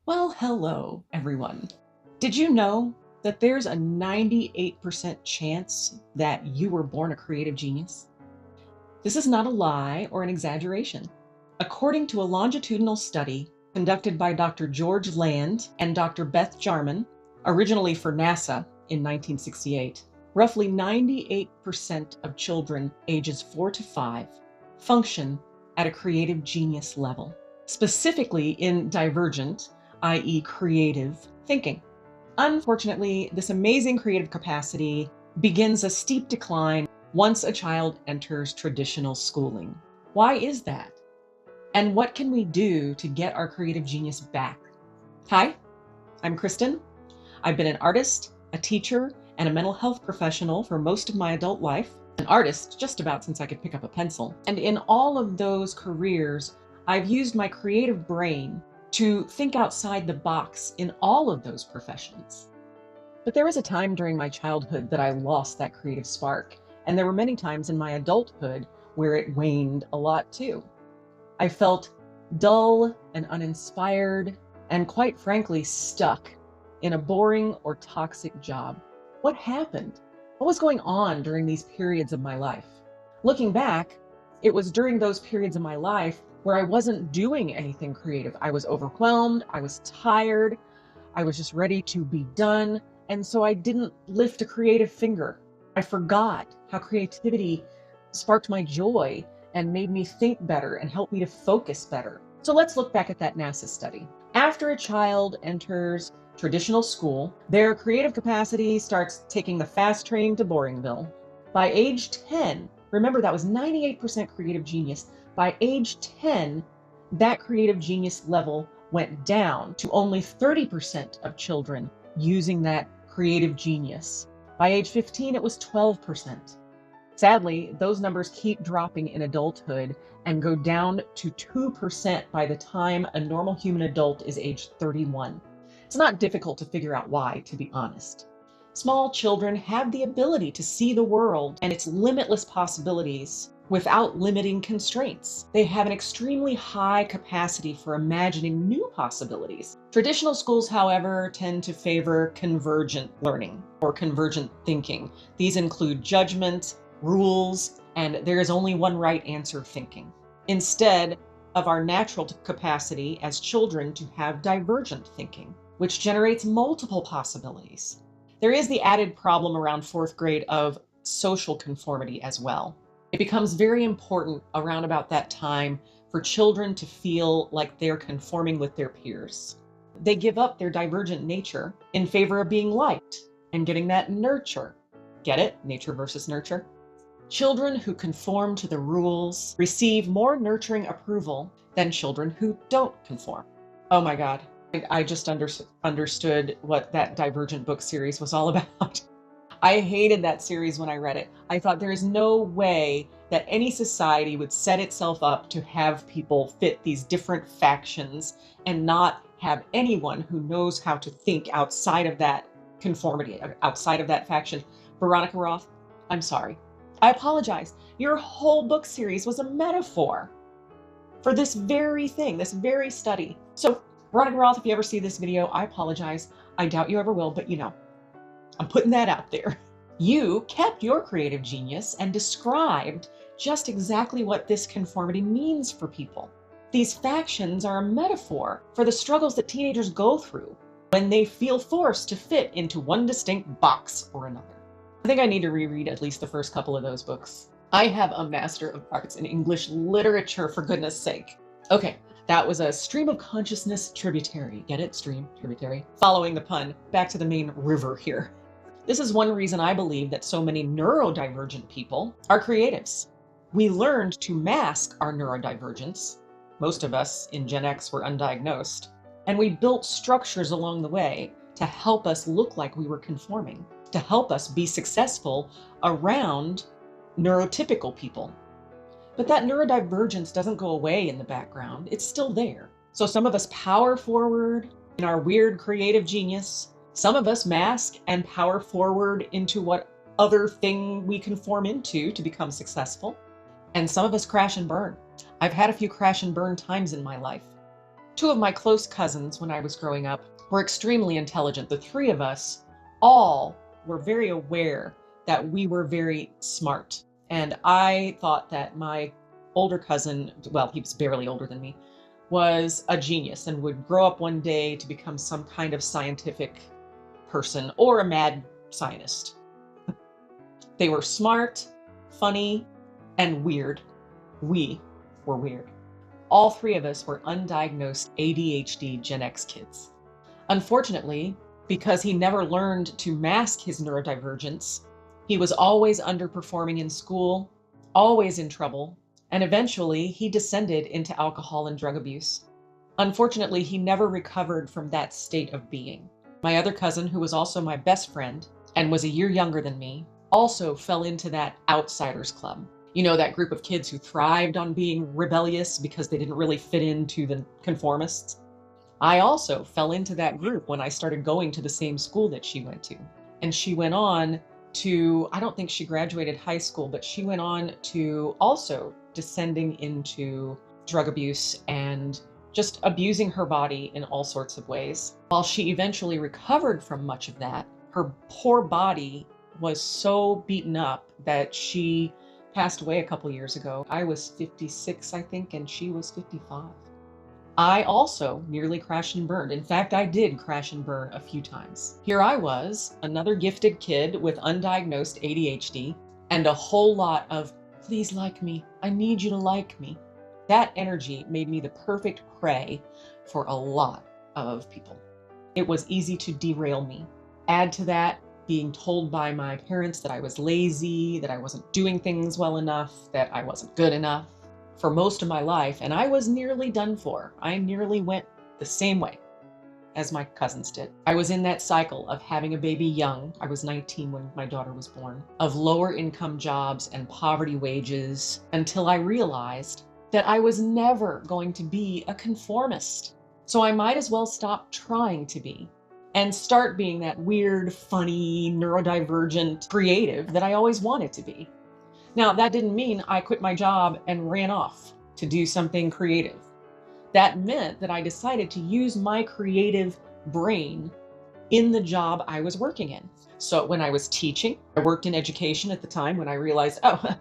Well, hello, everyone. Did you know that there's a 98% chance that you were born a creative genius? This is not a lie or an exaggeration. According to a longitudinal study conducted by Dr. George Land and Dr. Beth Jarman, originally for NASA in 1968, roughly 98% of children ages 4 to 5 function at a creative genius level, specifically in divergent, i.e., creative thinking. Unfortunately, this amazing creative capacity begins a steep decline once a child enters traditional schooling. Why is that? And what can we do to get our creative genius back? Hi, I'm Kristen. I've been an artist, a teacher, and a mental health professional for most of my adult life, an artist just about since I could pick up a pencil. And in all of those careers, I've used my creative brain to think outside the box in all of those professions. But there was a time during my childhood that I lost that creative spark, and there were many times in my adulthood where it waned a lot too. I felt dull and uninspired, and quite frankly, stuck in a boring or toxic job. What happened? What was going on during these periods of my life? Looking back, it was during those periods of my life where I wasn't doing anything creative. I was overwhelmed, I was tired, I was just ready to be done, and so I didn't lift a creative finger. I forgot how creativity sparked my joy and made me think better and helped me to focus better. So let's look back at that NASA study. After a child enters traditional school, their creative capacity starts taking the fast train to Boringville. By age 10, remember that was 98% creative genius. By age 10, that creative genius level went down to only 30% of children using that creative genius. By age 15, it was 12%. Sadly, those numbers keep dropping in adulthood and go down to 2% by the time a normal human adult is age 31. It's not difficult to figure out why, to be honest. Small children have the ability to see the world and its limitless possibilities without limiting constraints. They have an extremely high capacity for imagining new possibilities. Traditional schools, however, tend to favor convergent learning or convergent thinking. These include judgment, rules, and there is only one right answer thinking, instead of our natural capacity as children to have divergent thinking, which generates multiple possibilities. There is the added problem around fourth grade of social conformity as well. It becomes very important around about that time for children to feel like they're conforming with their peers. They give up their divergent nature in favor of being liked and getting that nurture. Get it? Nature versus nurture. Children who conform to the rules receive more nurturing approval than children who don't conform. Oh my God. I just understood what that Divergent book series was all about. I hated that series when I read it. I thought there is no way that any society would set itself up to have people fit these different factions and not have anyone who knows how to think outside of that conformity, outside of that faction. Veronica Roth, I'm sorry. I apologize. Your whole book series was a metaphor for this very thing, this very study. So Veronica Roth, if you ever see this video, I apologize. I doubt you ever will, but I'm putting that out there. You kept your creative genius and described just exactly what this conformity means for people. These factions are a metaphor for the struggles that teenagers go through when they feel forced to fit into one distinct box or another. I think I need to reread at least the first couple of those books. I have a Master of Arts in English Literature, for goodness sake. Okay, that was a stream of consciousness tributary. Get it? Stream, tributary. Following the pun, back to the main river here. This is one reason I believe that so many neurodivergent people are creatives. We learned to mask our neurodivergence. Most of us in Gen X were undiagnosed. And we built structures along the way to help us look like we were conforming, to help us be successful around neurotypical people. But that neurodivergence doesn't go away in the background. It's still there. So some of us power forward in our weird creative genius. Some of us mask and power forward into what other thing we conform into to become successful. And some of us crash and burn. I've had a few crash and burn times in my life. Two of my close cousins when I was growing up were extremely intelligent. The three of us all were very aware that we were very smart. And I thought that my older cousin, well, he was barely older than me, was a genius and would grow up one day to become some kind of scientific person or a mad scientist. They were smart, funny, and weird. We were weird. All three of us were undiagnosed ADHD Gen X kids. Unfortunately, because he never learned to mask his neurodivergence, he was always underperforming in school, always in trouble, and eventually he descended into alcohol and drug abuse. Unfortunately, he never recovered from that state of being. My other cousin, who was also my best friend and was a year younger than me, also fell into that outsiders club. You know, that group of kids who thrived on being rebellious because they didn't really fit into the conformists. I also fell into that group when I started going to the same school that she went to. And she went on to, I don't think she graduated high school, but she went on to also descending into drug abuse and just abusing her body in all sorts of ways. While she eventually recovered from much of that, her poor body was so beaten up that she passed away a couple years ago. I was 56, I think, and she was 55. I also nearly crashed and burned. In fact, I did crash and burn a few times. Here I was, another gifted kid with undiagnosed ADHD, and a whole lot of, please like me, I need you to like me. That energy made me the perfect prey for a lot of people. It was easy to derail me. Add to that, being told by my parents that I was lazy, that I wasn't doing things well enough, that I wasn't good enough for most of my life, and I was nearly done for. I nearly went the same way as my cousins did. I was in that cycle of having a baby young. I was 19 when my daughter was born, of lower income jobs and poverty wages, until I realized that I was never going to be a conformist. So I might as well stop trying to be and start being that weird, funny, neurodivergent creative that I always wanted to be. Now, that didn't mean I quit my job and ran off to do something creative. That meant that I decided to use my creative brain in the job I was working in. So when I was teaching, I worked in education at the time when I realized, oh,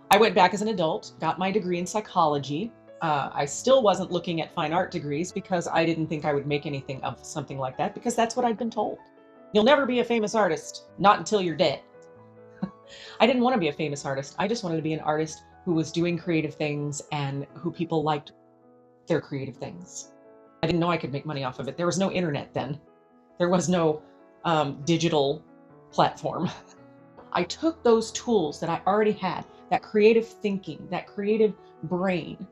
I went back as an adult, got my degree in psychology. I still wasn't looking at fine art degrees because I didn't think I would make anything of something like that, because that's what I'd been told. You'll never be a famous artist, not until you're dead. I didn't want to be a famous artist. I just wanted to be an artist who was doing creative things and who people liked their creative things. I didn't know I could make money off of it. There was no internet then. There was no digital platform. I took those tools that I already had, that creative thinking, that creative brain,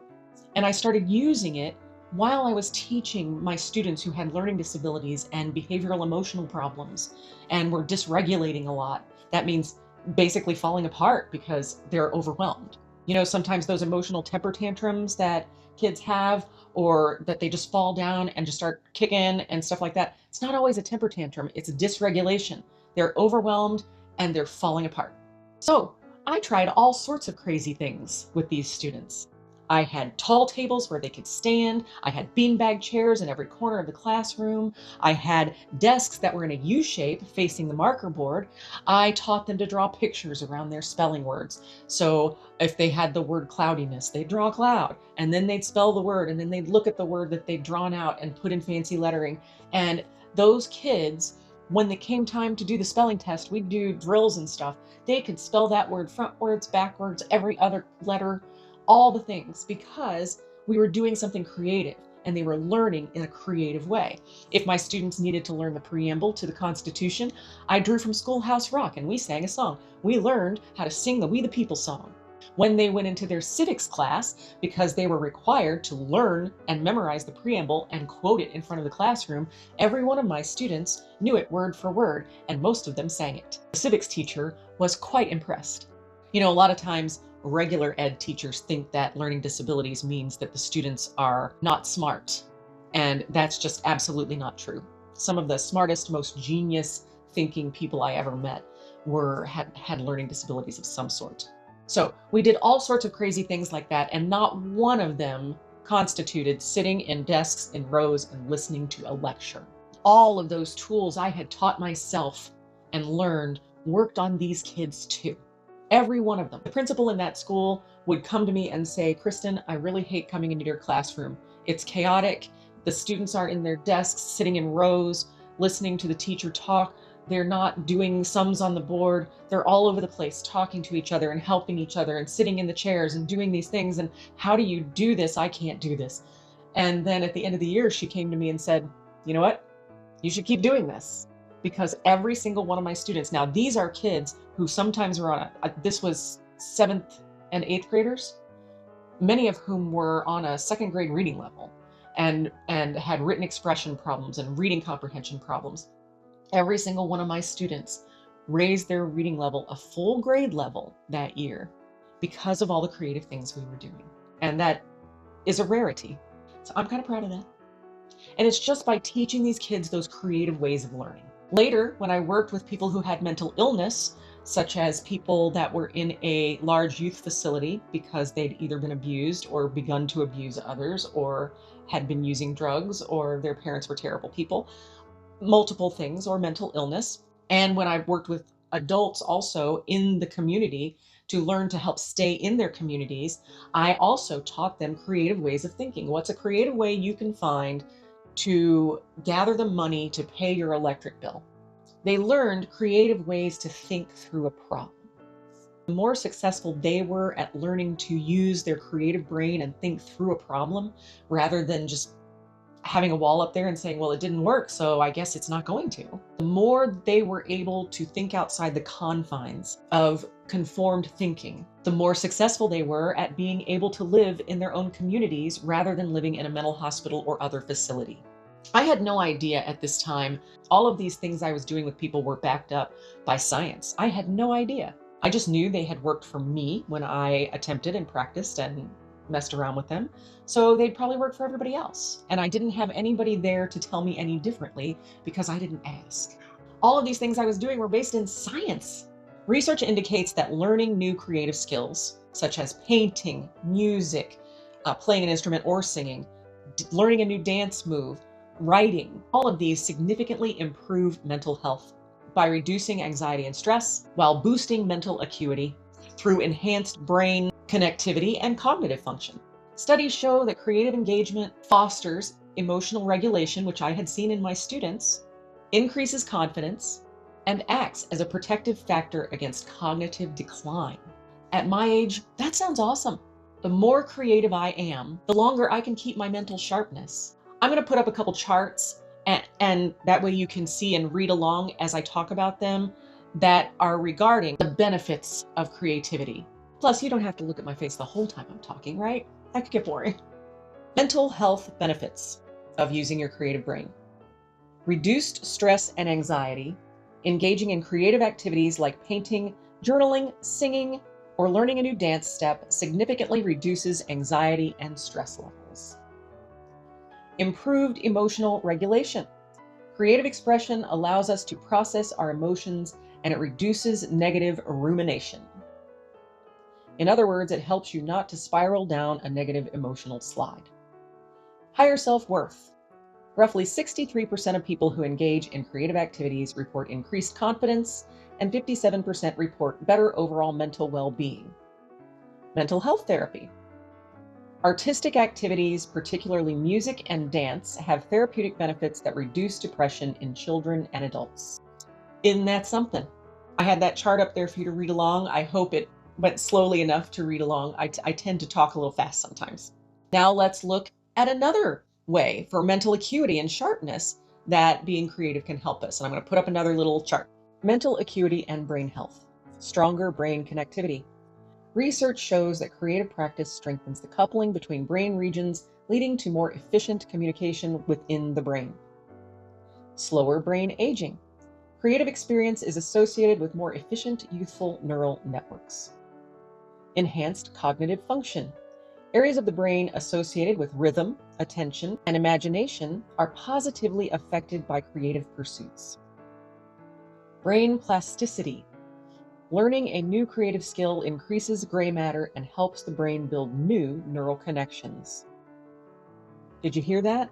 and I started using it while I was teaching my students who had learning disabilities and behavioral emotional problems and were dysregulating a lot. That means basically falling apart because they're overwhelmed. You know, sometimes those emotional temper tantrums that kids have, or that they just fall down and just start kicking and stuff like that. It's not always a temper tantrum, it's a dysregulation. They're overwhelmed and they're falling apart. So I tried all sorts of crazy things with these students. I had tall tables where they could stand. I had beanbag chairs in every corner of the classroom. I had desks that were in a U shape facing the marker board. I taught them to draw pictures around their spelling words. So if they had the word cloudiness, they'd draw a cloud, and then they'd spell the word, and then they'd look at the word that they'd drawn out and put in fancy lettering. And those kids, when it came time to do the spelling test, we'd do drills and stuff. They could spell that word frontwards, backwards, every other letter, all the things, because we were doing something creative and they were learning in a creative way. If my students needed to learn the preamble to the Constitution, I drew from Schoolhouse Rock and we sang a song. We learned how to sing the We the People song. When they went into their civics class, because they were required to learn and memorize the preamble and quote it in front of the classroom, every one of my students knew it word for word, and most of them sang it. The civics teacher was quite impressed. You know, a lot of times regular ed teachers think that learning disabilities means that the students are not smart, and that's just absolutely not true. Some of the smartest, most genius thinking people I ever met had learning disabilities of some sort. So we did all sorts of crazy things like that, and not one of them constituted sitting in desks in rows and listening to a lecture. All of those tools I had taught myself and learned worked on these kids too. Every one of them. The principal in that school would come to me and say, Kristen, I really hate coming into your classroom. It's chaotic. The students are in their desks, sitting in rows, listening to the teacher talk. They're not doing sums on the board. They're all over the place, talking to each other and helping each other and sitting in the chairs and doing these things. And how do you do this? I can't do this. And then at the end of the year, she came to me and said, you know what? You should keep doing this, because every single one of my students, now these are kids who sometimes were on this was 7th and 8th graders, many of whom were on a 2nd grade reading level and had written expression problems and reading comprehension problems. Every single one of my students raised their reading level a full grade level that year because of all the creative things we were doing. And that is a rarity. So I'm kind of proud of that. And it's just by teaching these kids those creative ways of learning. Later, when I worked with people who had mental illness, such as people that were in a large youth facility because they'd either been abused or begun to abuse others, or had been using drugs, or their parents were terrible people, multiple things, or mental illness. And when I worked with adults also in the community to learn to help stay in their communities, I also taught them creative ways of thinking. What's a creative way you can find to gather the money to pay your electric bill? They learned creative ways to think through a problem. The more successful they were at learning to use their creative brain and think through a problem, rather than just having a wall up there and saying, well, it didn't work, so I guess it's not going to. The more they were able to think outside the confines of conformed thinking, the more successful they were at being able to live in their own communities rather than living in a mental hospital or other facility. I had no idea at this time all of these things I was doing with people were backed up by science. I had no idea. I just knew they had worked for me when I attempted and practiced and messed around with them. So they'd probably work for everybody else. And I didn't have anybody there to tell me any differently because I didn't ask. All of these things I was doing were based in science. Research indicates that learning new creative skills, such as painting, music, playing an instrument or singing, learning a new dance move, writing, all of these significantly improve mental health by reducing anxiety and stress while boosting mental acuity through enhanced brain connectivity and cognitive function. Studies show that creative engagement fosters emotional regulation, which I had seen in my students, increases confidence, and acts as a protective factor against cognitive decline. At my age, that sounds awesome. The more creative I am, the longer I can keep my mental sharpness. I'm going to put up a couple charts, and that way you can see and read along as I talk about them, that are regarding the benefits of creativity. Plus, you don't have to look at my face the whole time I'm talking, right? That could get boring. Mental health benefits of using your creative brain. Reduced stress and anxiety. Engaging in creative activities like painting, journaling, singing, or learning a new dance step significantly reduces anxiety and stress levels. Improved emotional regulation. Creative expression allows us to process our emotions, and it reduces negative rumination. In other words, it helps you not to spiral down a negative emotional slide. Higher self-worth. Roughly 63% of people who engage in creative activities report increased confidence, and 57% report better overall mental well-being. Mental health therapy. Artistic activities, particularly music and dance, have therapeutic benefits that reduce depression in children and adults. Isn't that something? I had that chart up there for you to read along. I hope it went slowly enough to read along. I tend to talk a little fast sometimes. Now let's look at another way for mental acuity and sharpness that being creative can help us. And I'm going to put up another little chart. Mental acuity and brain health. Stronger brain connectivity. Research shows that creative practice strengthens the coupling between brain regions, leading to more efficient communication within the brain. Slower brain aging. Creative experience is associated with more efficient youthful neural networks. Enhanced cognitive function. Areas of the brain associated with rhythm, attention, and imagination are positively affected by creative pursuits. Brain plasticity. Learning a new creative skill increases gray matter and helps the brain build new neural connections. Did you hear that?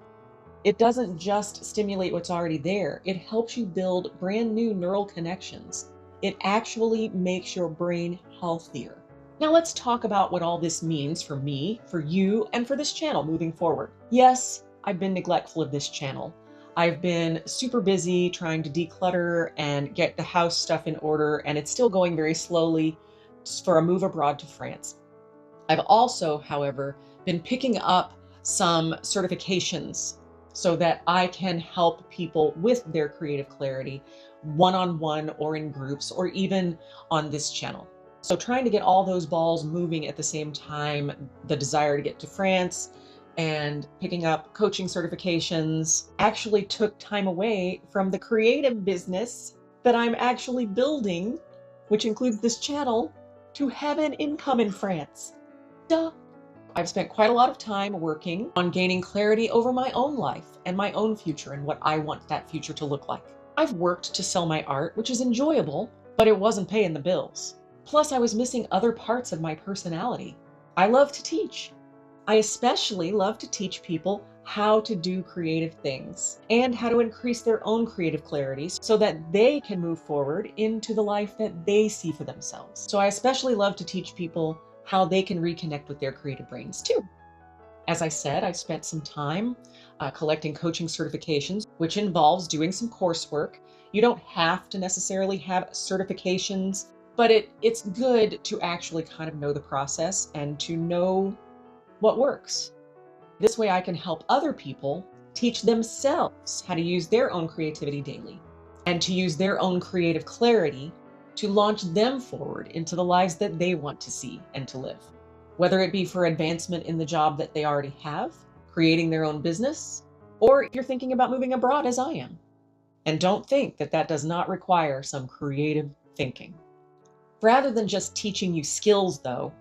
It doesn't just stimulate what's already there, it helps you build brand new neural connections. It actually makes your brain healthier. Now let's talk about what all this means for me, for you, and for this channel moving forward. Yes, I've been neglectful of this channel. I've been super busy trying to declutter and get the house stuff in order, and it's still going very slowly for a move abroad to France. I've also, however, been picking up some certifications so that I can help people with their creative clarity one-on-one or in groups or even on this channel. So trying to get all those balls moving at the same time, the desire to get to France and picking up coaching certifications actually took time away from the creative business that I'm actually building, which includes this channel, to have an income in France. Duh. I've spent quite a lot of time working on gaining clarity over my own life and my own future and what I want that future to look like. I've worked to sell my art, which is enjoyable, but it wasn't paying the bills. Plus, I was missing other parts of my personality. I love to teach. I especially love to teach people how to do creative things and how to increase their own creative clarity so that they can move forward into the life that they see for themselves. So I especially love to teach people how they can reconnect with their creative brains too. As I said, I've spent some time collecting coaching certifications, which involves doing some coursework. You don't have to necessarily have certifications, but it's good to actually kind of know the process and to know what works. This way I can help other people teach themselves how to use their own creativity daily and to use their own creative clarity to launch them forward into the lives that they want to see and to live. Whether it be for advancement in the job that they already have, creating their own business, or if you're thinking about moving abroad as I am. And don't think that that does not require some creative thinking. Rather than just teaching you skills though,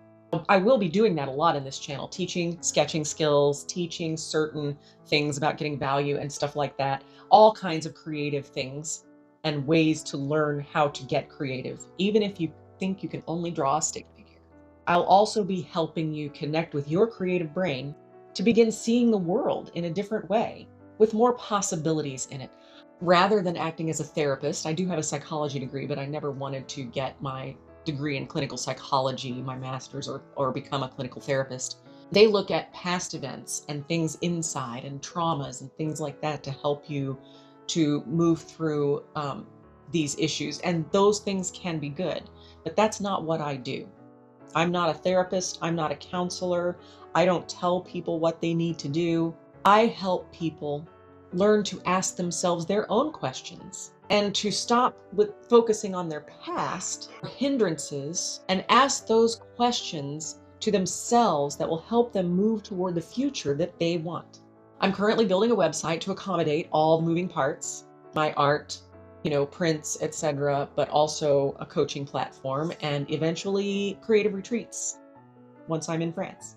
I will be doing that a lot in this channel, teaching sketching skills, teaching certain things about getting value and stuff like that, all kinds of creative things and ways to learn how to get creative, even if you think you can only draw a stick figure. I'll also be helping you connect with your creative brain to begin seeing the world in a different way, with more possibilities in it. Rather than acting as a therapist, I do have a psychology degree, but I never wanted to get my degree in clinical psychology, my master's, or become a clinical therapist. They look at past events and things inside and traumas and things like that to help you to move through these issues. And those things can be good, but that's not what I do. I'm not a therapist. I'm not a counselor. I don't tell people what they need to do. I help people learn to ask themselves their own questions and to stop with focusing on their past or hindrances and ask those questions to themselves that will help them move toward the future that they want. I'm currently building a website to accommodate all the moving parts, my art, prints, etc., but also a coaching platform and eventually creative retreats once I'm in France.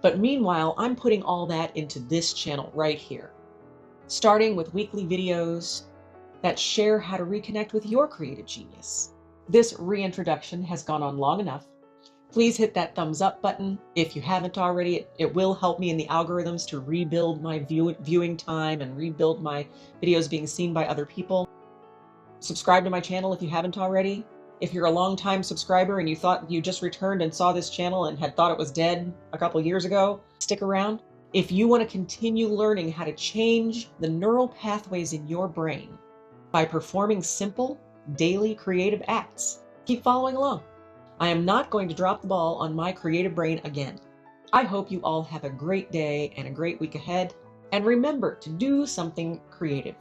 But meanwhile, I'm putting all that into this channel right here, starting with weekly videos that share how to reconnect with your creative genius. This reintroduction has gone on long enough. Please hit that thumbs up button if you haven't already. It will help me in the algorithms to rebuild my viewing time and rebuild my videos being seen by other people. Subscribe to my channel if you haven't already. If you're a long-time subscriber and you thought you just returned and saw this channel and had thought it was dead a couple years ago, stick around. If you want to continue learning how to change the neural pathways in your brain by performing simple, daily creative acts, keep following along. I am not going to drop the ball on my creative brain again. I hope you all have a great day and a great week ahead. And remember to do something creative.